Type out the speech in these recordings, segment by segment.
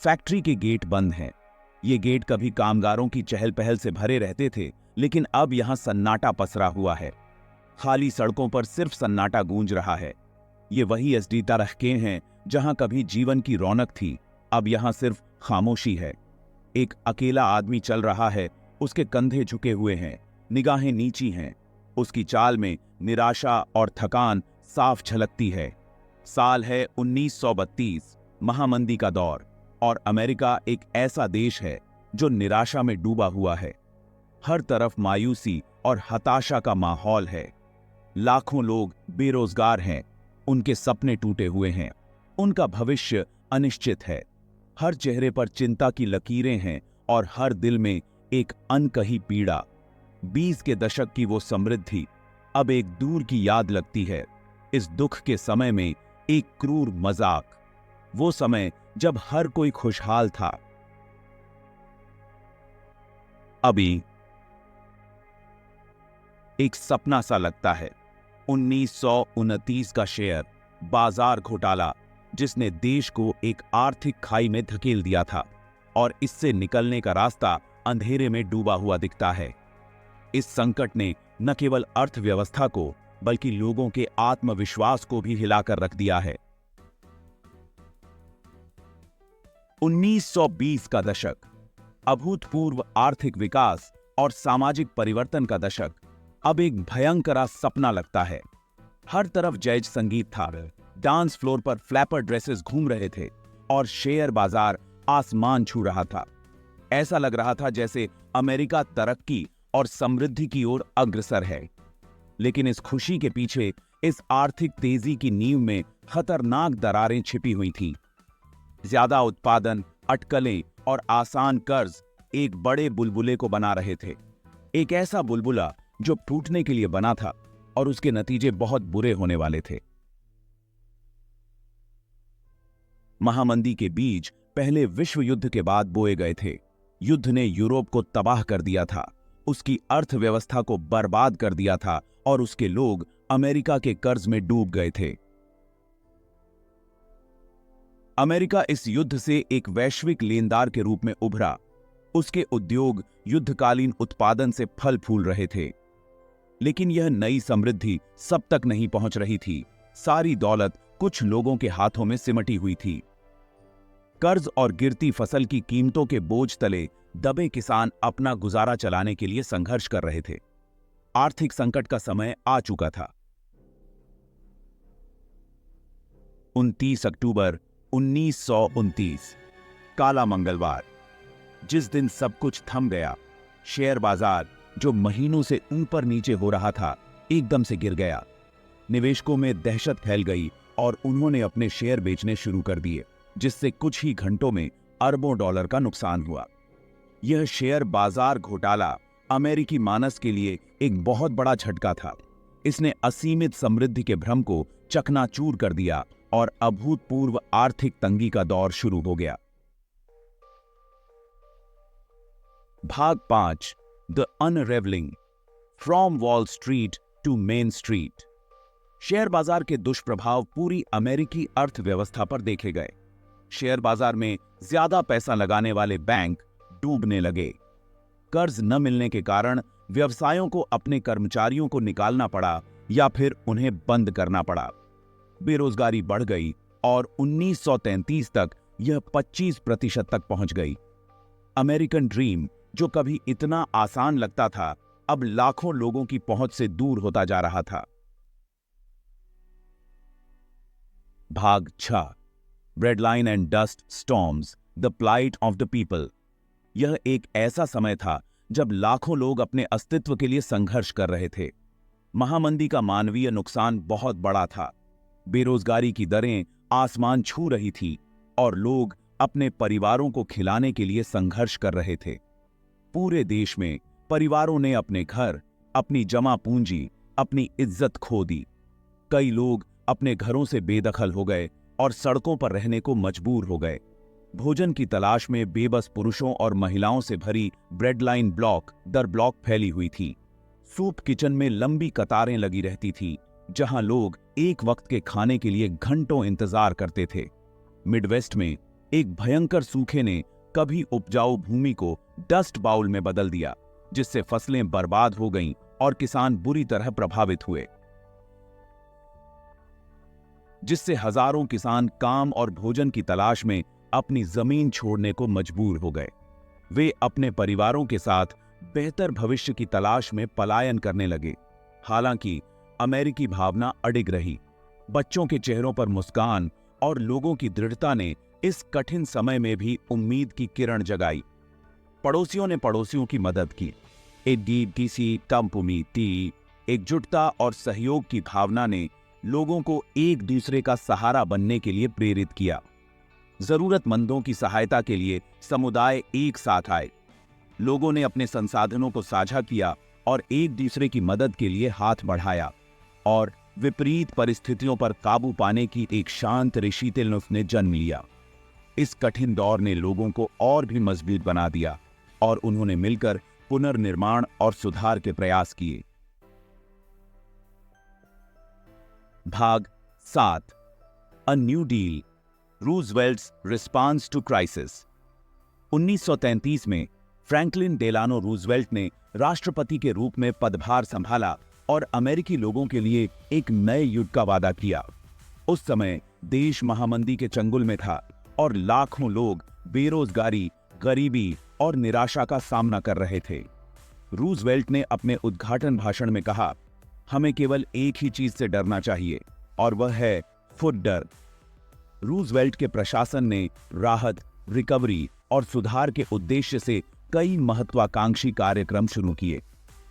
Factory के gate बंद हैं। ये गेट कभी कामगारों की चहल पहल से भरे रहते थे, लेकिन अब यहां सन्नाटा पसरा हुआ है। खाली सड़कों पर सिर्फ सन्नाटा गूंज रहा है। ये वही एसडी तरहके हैं जहां कभी जीवन की रौनक थी, अब यहां सिर्फ खामोशी है। एक अकेला आदमी चल रहा है, उसके कंधे झुके हुए हैं, निगाहें नीची हैं। उसकी चाल में निराशा और थकान साफ झलकती है। साल है 1932, महामंदी का दौर, और अमेरिका एक ऐसा देश है जो निराशा में डूबा हुआ है। हर तरफ मायूसी और हताशा का माहौल है। लाखों लोग बेरोजगार हैं, उनके सपने टूटे हुए हैं, उनका भविष्य अनिश्चित है। हर चेहरे पर चिंता की लकीरें हैं और हर दिल में एक अनकही पीड़ा। 20 के दशक की वो समृद्धि अब एक दूर की याद लगती है। इस दुख के समय में एक क्रूर मजाक, वो समय जब हर कोई खुशहाल था। अभी एक सपना सा लगता है। 1929 का शेयर बाजार घोटाला, जिसने देश को एक आर्थिक खाई में धकेल दिया था, और इससे निकलने का रास्ता अंधेरे में डूबा हुआ दिखता है। इस संकट ने न केवल अर्थव्यवस्था को बल्कि लोगों के आत्मविश्वास को भी हिलाकर रख दिया है। 1920 का दशक अभूतपूर्व आर्थिक विकास और सामाजिक परिवर्तन का दशक अब एक भयंकर सपना लगता है। हर तरफ जैज संगीत था, डांस फ्लोर पर फ्लैपर ड्रेसेस घूम रहे थे और शेयर बाजार आसमान छू रहा था। ऐसा लग रहा था जैसे अमेरिका तरक्की और समृद्धि की ओर अग्रसर है। लेकिन इस खुशी के पीछे, इस आर्थिक तेजी की नींव में खतरनाक दरारें छिपी हुई थीं। ज्यादा उत्पादन, अटकलें और आसान कर्ज एक बड़े बुलबुले को बना रहे थे। एक ऐसा बुलबुला जो टूटने के लिए बना था, और उसके नतीजे बहुत बुरे होने वाले थे। महामंदी के बीज पहले विश्व युद्ध के बाद बोए गए थे। युद्ध ने यूरोप को तबाह कर दिया था, उसकी अर्थव्यवस्था को बर्बाद कर दिया था, और उसके लोग अमेरिका के कर्ज में डूब गए थे। अमेरिका इस युद्ध से एक वैश्विक लेनदार के रूप में उभरा। उसके उद्योग युद्धकालीन उत्पादन से फल फूल रहे थे। लेकिन यह नई समृद्धि सब तक नहीं पहुंच रही थी। सारी दौलत कुछ लोगों के हाथों में सिमटी हुई थी। कर्ज और गिरती फसल की कीमतों के बोझ तले दबे किसान अपना गुजारा चलाने के लिए संघर्ष कर रहे थे। आर्थिक संकट का समय आ चुका था। 29 अक्टूबर 1929, काला मंगलवार, जिस दिन सब कुछ थम गया। शेयर बाजार, जो महीनों से ऊपर नीचे हो रहा था, एकदम से गिर गया। निवेशकों में दहशत फैल गई और उन्होंने अपने शेयर बेचने शुरू कर दिए, जिससे कुछ ही घंटों में अरबों डॉलर का नुकसान हुआ। यह शेयर बाजार घोटाला अमेरिकी मानस के लिए एक बहुत बड़ा झटका था। इसने असीमित समृद्धि के भ्रम को चकनाचूर कर दिया और अभूतपूर्व आर्थिक तंगी का दौर शुरू हो गया। भाग 5, the unravelling, from Wall Street to Main Street. Share बाजार के दुष्प्रभाव पूरी अमेरिकी अर्थव्यवस्था पर देखे गए। शेयर बाजार में ज्यादा पैसा लगाने वाले बैंक डूबने लगे। कर्ज न मिलने के कारण व्यवसायों को अपने कर्मचारियों को निकालना पड़ा या फिर उन्हें बंद करना पड़ा। बेरोजगारी बढ़ गई और 1933 तक यह 25% तक पहुंच गई। अमेरिकन ड्रीम, जो कभी इतना आसान लगता था, अब लाखों लोगों की पहुंच से दूर होता जा रहा था। भाग 6, breadline and dust storms, the plight of the people. यह एक ऐसा समय था जब लाखों लोग अपने अस्तित्व के लिए संघर्ष कर रहे थे। महामंदी का मानवीय नुकसान बहुत बड़ा था। बेरोजगारी की दरें आसमान छू रही थी और लोग अपने परिवारों को खिलाने के लिए संघर्ष कर रहे थे। पूरे देश में परिवारों ने अपने घर, अपनी जमा पूंजी, अपनी इज्जत खो दी। कई लोग अपने घरों से बेदखल हो गए और सड़कों पर रहने को मजबूर हो गए। भोजन की तलाश में बेबस पुरुषों और महिलाओं से भरी ब्रेड लाइन ब्लॉक दर ब्लॉक फैली हुई थी। सूप किचन में लंबी कतारें लगी रहती थी, जहां लोग एक वक्त के खाने के लिए घंटों इंतजार करते थे। मिडवेस्ट में एक भयंकर सूखे ने कभी उपजाऊ भूमि को डस्ट बाउल में बदल दिया, जिससे फसलें बर्बाद हो गईं और किसान बुरी तरह प्रभावित हुए, जिससे हजारों किसान काम और भोजन की तलाश में अपनी जमीन छोड़ने को मजबूर हो गए। वे अपने परिवारों के साथ बेहतर भविष्य की तलाश में पलायन करने लगे। हालांकि अमेरिकी भावना अडिग रही। बच्चों के चेहरों पर मुस्कान और लोगों की दृढ़ता ने इस कठिन समय में भी उम्मीद की किरण जगाई। पड़ोसियों ने पड़ोसियों की मदद की। एकजुटता और सहयोग की भावना ने लोगों को एक दूसरे का सहारा बनने के लिए प्रेरित किया। जरूरतमंदों की सहायता के लिए समुदाय एक साथ आए। लोगों ने अपने संसाधनों को साझा किया और एक दूसरे की मदद के लिए हाथ बढ़ाया, और विपरीत परिस्थितियों पर काबू पाने की एक शांत ऋषितुल्य ने जन्म लिया। इस कठिन दौर ने लोगों को और भी मजबूत बना दिया और उन्होंने मिलकर पुनर्निर्माण और सुधार के प्रयास किए। भाग 7, a new deal, Roosevelt's response to crisis. 1933 में फ्रैंकलिन डेलानो रूजवेल्ट ने राष्ट्रपति के रूप में पदभार संभाला और अमेरिकी लोगों के लिए एक नए युग का वादा किया। उस समय देश महामंदी के चंगुल में था और लाखों लोग बेरोजगारी, गरीबी और निराशा का सामना कर रहे थे। रूजवेल्ट ने अपने उद्घाटन भाषण में कहा, हमें केवल एक ही चीज से डरना चाहिए और वह है फुट डर। रूजवेल्ट के प्रशासन ने राहत, रिकवरी और सुधार के उद्देश्य से कई महत्वाकांक्षी कार्यक्रम शुरू किए।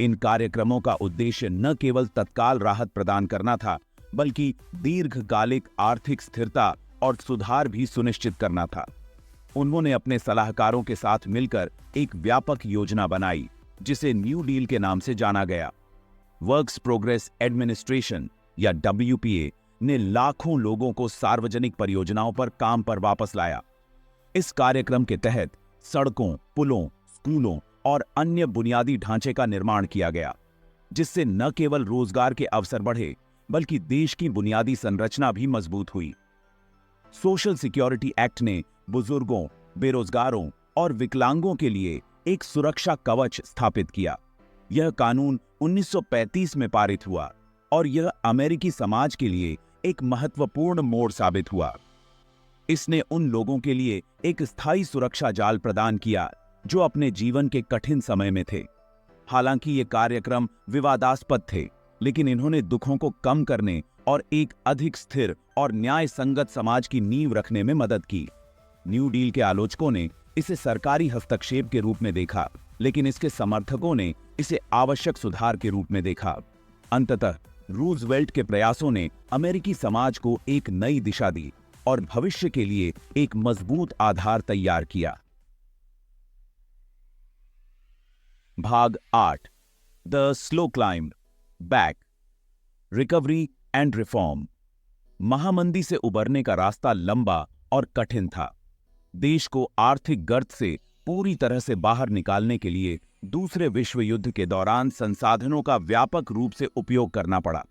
इन कार्यक्रमों का उद्देश्य न केवल तत्काल राहत प्रदान करना था, बल्कि दीर्घकालिक आर्थिक स्थिरता और सुधार भी सुनिश्चित करना था। उन्होंने अपने सलाहकारों के साथ मिलकर एक व्यापक योजना बनाई, जिसे न्यू डील के नाम से जाना गया। वर्क्स प्रोग्रेस एडमिनिस्ट्रेशन या WPA ने लाखों लोगों को सार्वजनिक परियोजनाओं पर काम पर वापस लाया। इस कार्यक्रम के तहत सड़कों, पुलों, स्कूलों और अन्य बुनियादी ढांचे का निर्माण किया गया, जिससे न केवल रोजगार के अवसर बढ़े, बल्कि देश की बुनियादी संरचना भी मजबूत हुई। सोशल सिक्योरिटी एक्ट ने बुजुर्गों, बेरोजगारों और विकलांगों के लिए एक सुरक्षा कवच स्थापित किया। यह कानून 1935 में पारित हुआ और यह अमेरिकी समाज के लिए एक महत्वपूर्ण मोड़ साबित हुआ। इसने उन लोगों के लिए एक स्थायी सुरक्षा जाल प्रदान किया जो अपने जीवन के कठिन समय में थे। हालांकि ये कार्यक्रम विवादास्पद थे, लेकिन इन्होंने दुखों को कम करने और एक अधिक स्थिर और न्याय संगत समाज की नींव रखने में मदद की। न्यू डील के आलोचकों ने इसे सरकारी हस्तक्षेप के रूप में देखा, लेकिन इसके समर्थकों ने इसे आवश्यक सुधार के रूप में देखा। अंततः रूजवेल्ट के प्रयासों ने अमेरिकी समाज को एक नई दिशा दी और भविष्य के लिए एक मजबूत आधार तैयार किया। भाग 8, the slow climb back, recovery and reform. महामंदी से उबरने का रास्ता लंबा और कठिन था। देश को आर्थिक गर्त से पूरी तरह से बाहर निकालने के लिए दूसरे विश्व युद्ध के दौरान संसाधनों का व्यापक रूप से उपयोग करना पड़ा।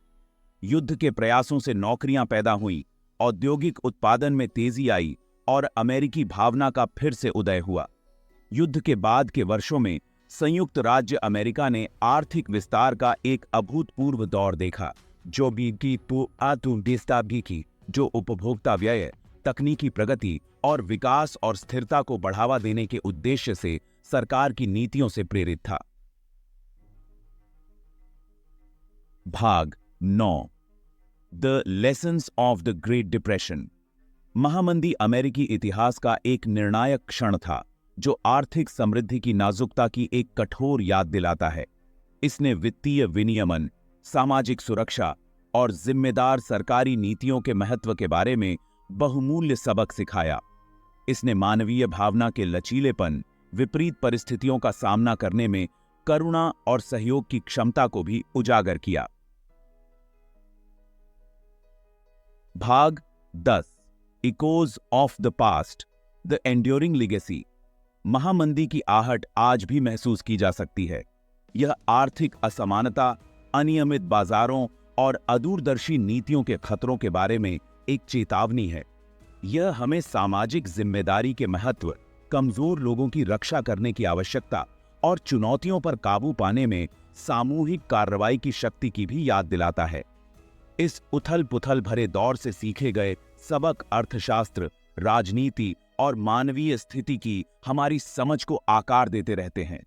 युद्ध के प्रयासों से नौकरियां पैदा हुई, औद्योगिक उत्पादन में तेजी आई और अमेरिकी भावना का फिर से उदय हुआ। युद्ध के बाद के वर्षों में संयुक्त राज्य अमेरिका ने आर्थिक विस्तार का एक अभूतपूर्व दौर देखा, जो उपभोक्ता व्यय, तकनीकी प्रगति और विकास और स्थिरता को बढ़ावा देने के उद्देश्य से सरकार की नीतियों से प्रेरित था। भाग 9, the lessons of the great depression. महामंदी अमेरिकी इतिहास का एक निर्णायक क्षण था, जो आर्थिक समृद्धि की नाजुकता की एक कठोर याद दिलाता है। इसने वित्तीय विनियमन, सामाजिक सुरक्षा और जिम्मेदार सरकारी नीतियों के महत्व के बारे में बहुमूल्य सबक सिखाया। इसने मानवीय भावना के लचीलेपन, विपरीत परिस्थितियों का सामना करने में करुणा और सहयोग की क्षमता को भी उजागर किया। भाग 10, echoes of the past, the enduring legacy. महामंदी की आहट आज भी महसूस की जा सकती है। यह आर्थिक असमानता, अनियमित बाजारों और अदूरदर्शी नीतियों के खतरों के बारे में एक चेतावनी है। यह हमें सामाजिक जिम्मेदारी के महत्व, कमजोर लोगों की रक्षा करने की आवश्यकता और चुनौतियों पर काबू पाने में सामूहिक कार्रवाई की शक्ति की भी याद दिलाता है। इस उथल पुथल भरे दौर से सीखे गए सबक अर्थशास्त्र, राजनीति और मानवीय स्थिति की हमारी समझ को आकार देते रहते हैं।